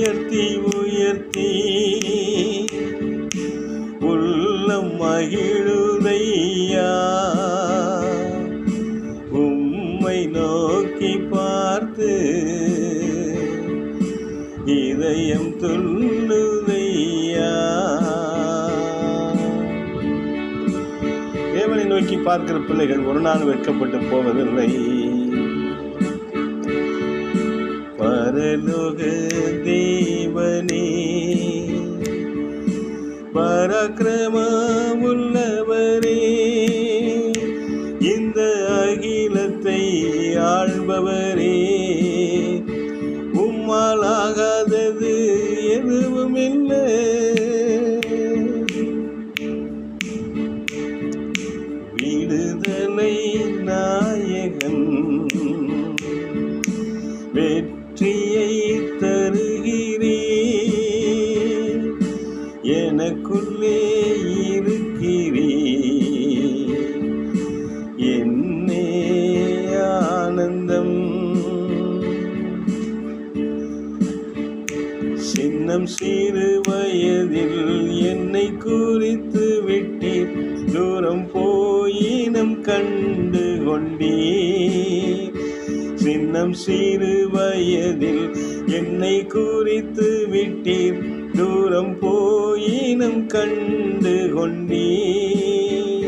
உயர்த்தி உயர்த்தி உள்ளம் மகிழுதையா. உம்மை நோக்கி பார்த்து இதயம் துள்ளுதையா. தேவனை நோக்கி பார்க்கிற பிள்ளைகள் ஒரு நாள் வெட்கப்பட்டு போவதில்லை. பரலோக தேவனே, பராக்கிரமம் உள்ளவரே, இந்த அகிலத்தை ஆள்பவரே, உம்மால் ஆகாதது எதுவும் இல்லை. விடுதலை நாயகன் வெற்றியை தருகிறே, எனக்குள்ளே இருக்கிறே, என்னே ஆனந்தம். சின்னம் சிறு வயதில் என்னை குறித்து விட்டீர், தூரம் போயினம் கண்டு கொண்டீர். சின்னம் சிறு வயதில் என்னை குறித்து விட்டீர், தூரம் போயினும் கண்டு கொண்டீர்.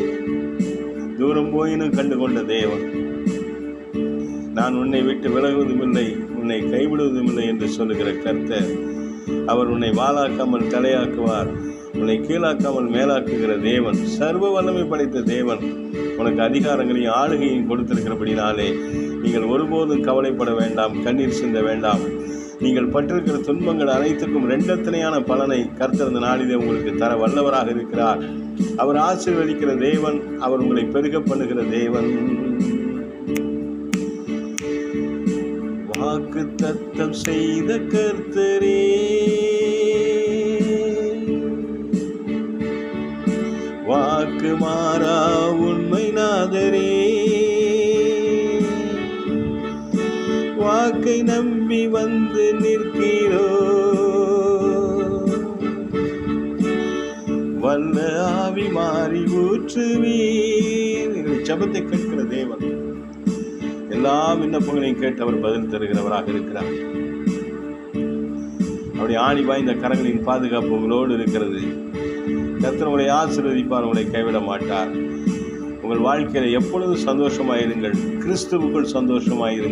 தூரம் போயினும் கண்டு கொண்ட தேவன், நான் உன்னை விட்டு விலகுவதுமில்லை, உன்னை கைவிடுவதுமில்லை என்று சொல்லுகிற கர்த்தர். அவர் உன்னை வாளாக்காமல் தலையாக்குவார், உன்னை கீழாக்காமல் மேலாக்குகிற தேவன், சர்வ வல்லமை படைத்த தேவன். உனக்கு அதிகாரங்களையும் ஆளுகையும் கொடுத்திருக்கிறபடினாலே நீங்கள் ஒருபோதும் கவலைப்பட வேண்டாம், கண்ணீர் சிந்த வேண்டாம். நீங்கள் பட்டிருக்கிற துன்பங்கள் அனைத்துக்கும் இரண்டத்தனையான பலனை கர்த்தர் இந்த நாளிலே உங்களுக்கு தர வல்லவராக இருக்கிறார். அவர் ஆசீர்வதிக்கிற தேவன், அவர் உங்களை பெருக பண்ணுகிற தேவன். வாக்கு தத்தம் செய்த கர்த்தரே, வாக்கு மாறா உண்மை நாதரே, வாக்கை நம்பி வந்து நிற்கிறோ, வல்ல ஆவி மாறி ஊற்றுவீர். எங்கள் ஜெபத்தை கேட்கிற தேவன், எல்லா விண்ணப்பங்களையும் கேட்டு அவர் பதில் தருகிறவராக இருக்கிறார். அவருடைய ஆணி வாய்ந்த கரங்களின் பாதுகாப்பு உங்களோடு இருக்கிறது. கர்த்தர் உங்களை ஆசீர்வதிப்பார், உங்களை கைவிட மாட்டார். உங்கள் வாழ்க்கையில எப்பொழுதும் சந்தோஷமாயிருங்கள், கிறிஸ்துவுக்குள் சந்தோஷமாயிருங்கள்.